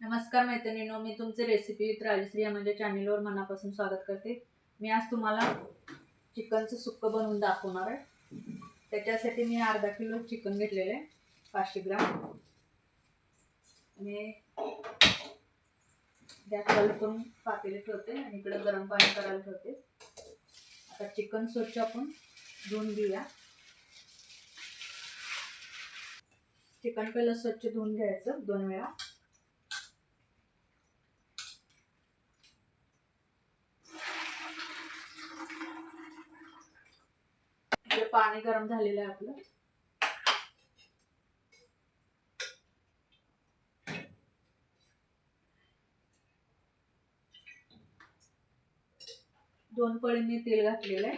नमस्कार मैत्रिणींनो, मी तुमचे रेसिपी विथ राजश्री या माझ्या चॅनलवर मनापासून स्वागत करते। मी आज तुम्हाला चिकनचं सुक्कं बनवून दाखवणार आहे। त्याच्यासाठी मी अर्धा किलो चिकन घेतलेले आहे, 500 ग्राम। आणि गॅस चालू करून पातेले ठेवते आणि इकडे गरम पाणी करायला ठेवते। आता चिकन स्वच्छ आपण धुवून घेऊया। चिकन पहिलं स्वच्छ धुवून घ्यायचं 2 वेळा। पाणी गरम झालेलं आहे आपलं। दोन पळीने तेल घातलेलं आहे।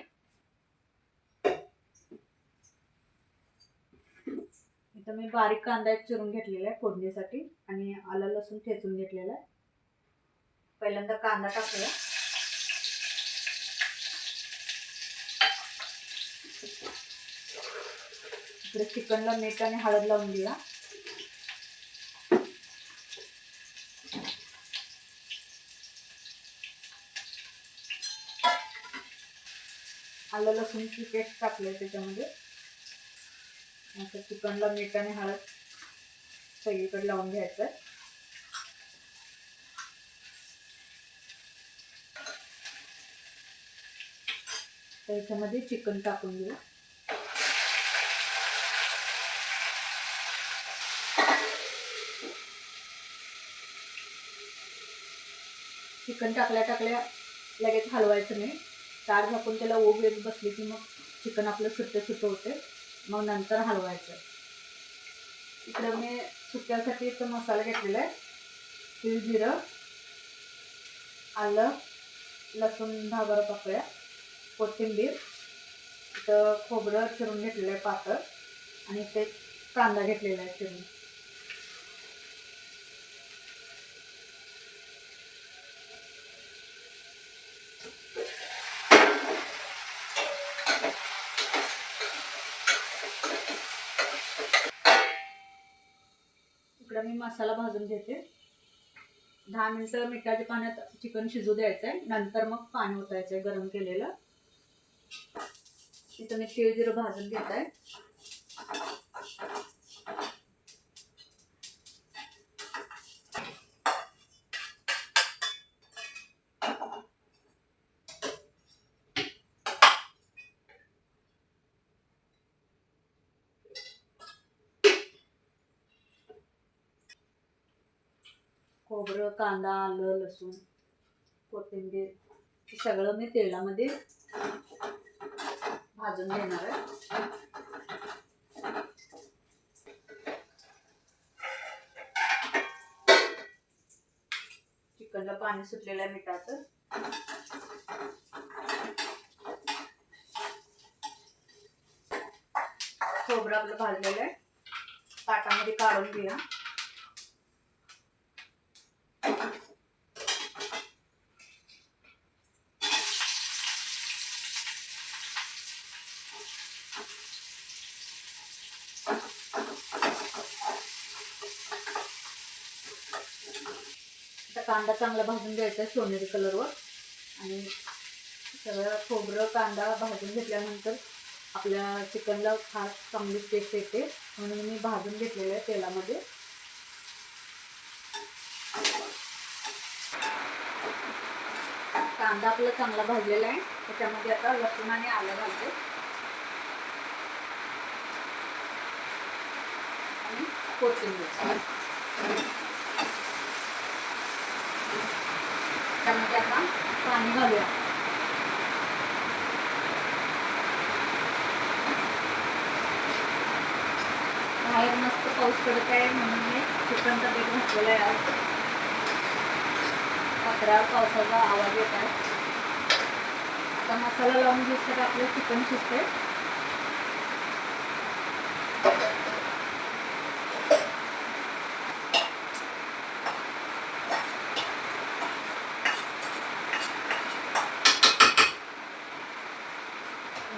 इथं मी बारीक कांदा चिरून घेतलेला आहे फोडणीसाठी आणि आलं लसूण ठेचून घेतलेला आहे। पहिल्यांदा कांदा टाकूया। इकडे चिकनला मीठ आणि हळद लावून दिला। आलं लसूणची पेस्ट टाकली त्याच्यामध्ये। आता चिकनला मीठ आणि हळद सगळीकडे लावून घ्यायचं आहे। त्याच्यामध्ये चिकन टाकून घेऊ। चिकन टाकल्या लगेच हलवायचं नाही। ताट झाकून त्याला उब येत बसली की मग चिकन आपलं सुट्ट होते, मग नंतर हलवायचं। इकडे मी सुक्यासाठी इथं मसाला घेतलेला आहे। तीळ, जिरं, आलं लसूण 10-12 पाकळ्या, कोथिंबीर, इथं खोबरं चिरून घेतलेलं आहे पातळ, आणि ते कांदा घेतलेला आहे चिरून। इकडे मी मसाला भाजून घेते। 10 मिनिटं मिठाच्या पाण्यात चिकन शिजू द्यायचं आहे, नंतर मग पाणी ओतायचं आहे गरम केलेलं। इथं मी तीळ जिरं भाजून घेत आहे। खोबरं, कांदा, आलं लसूण, कोथिंबीर सगळं मी तेलामध्ये भाजून घेणार आहे। चिकनला पाणी सुटलेलं आहे मिठाचं। खोबरं आपलं भाजलेलं आहे, ताटामध्ये काढून घ्या। कांदा चांगला भाजून घ्यायचा सोनेरी कलरवर, आणि सगळं खोबरं कांदा भाजून घेतल्यानंतर आपल्या चिकनला खास चांगली टेस्ट येते, म्हणून मी भाजून घेतलेलं आहे तेलामध्ये। कांदा आपला चांगला भाजलेला आहे, त्याच्यामध्ये आता लसूण आणि आलं घालते आणि कोथिंबीर। त्यामध्ये आता पाणी घालूया। बाहेर मस्त पाऊस पडत आहे, म्हणून मी चिकनचा बेट घातलेला आहे। पत्र्यावर पावसाचा आवाज येत आहे। आता मसाला लावून घेतलं आपलं चिकन शिजते।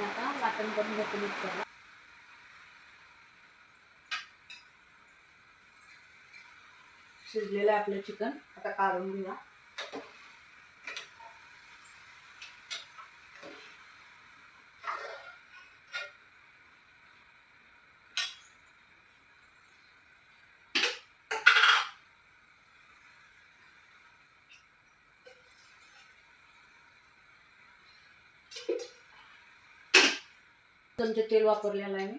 आता वाटण करून घेते मिक्सरला। शिजलेलं आहे आपलं चिकन. आता काढून घेऊया. चमचे तेल वापरलेलं आहे मी.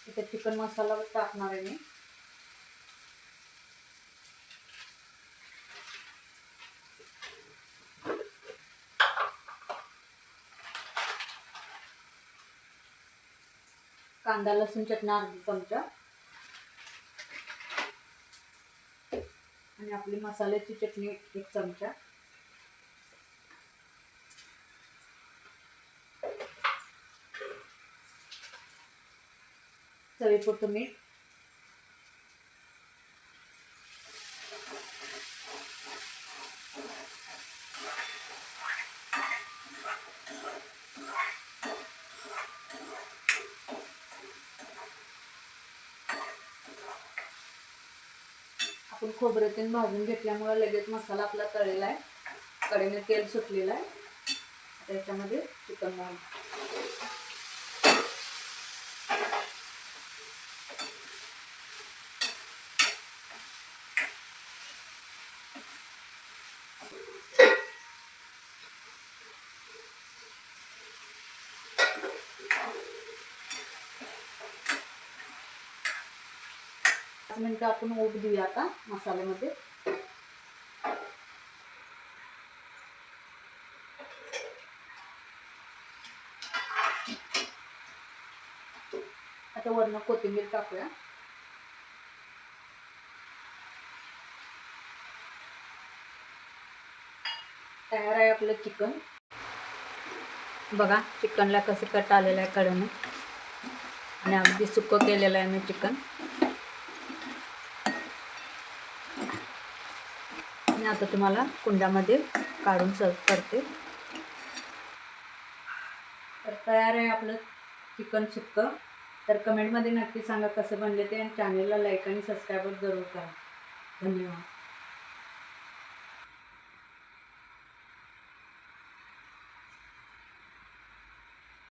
इथे चिकन मसाला टाकणार आहे मी. कांदा लसूण चटणी अर्धा चमचा आणि आपली मसाल्याची चटणी 1 चमचा. चवीपुरतं मीठ. आपण खोबरं तेल भाजून घेतल्यामुळे लगेच मसाला आपला तळलेला आहे. कढईने तेल सुटलेलं आहे. त्याच्यामध्ये चिकन घालू. मिनिटं आपण उब देऊया आता मसाल्यामध्ये. आता वरून कोथिंबीर टाकूया. तयार आहे आपलं चिकन. बघा चिकनला कसं कट आलेलं आहे कडेने आणि अगदी सुकं केलेलं आहे मी चिकन. आणि आता तुम्हाला कुंडामध्ये काढून सर्व करते. तर तयार आहे आपलं चिकन सुक्कं. तर कमेंटमध्ये नक्की सांगा कसं बनले ते आणि चॅनलला लाईक आणि सबस्क्राईब जरूर करा. धन्यवाद.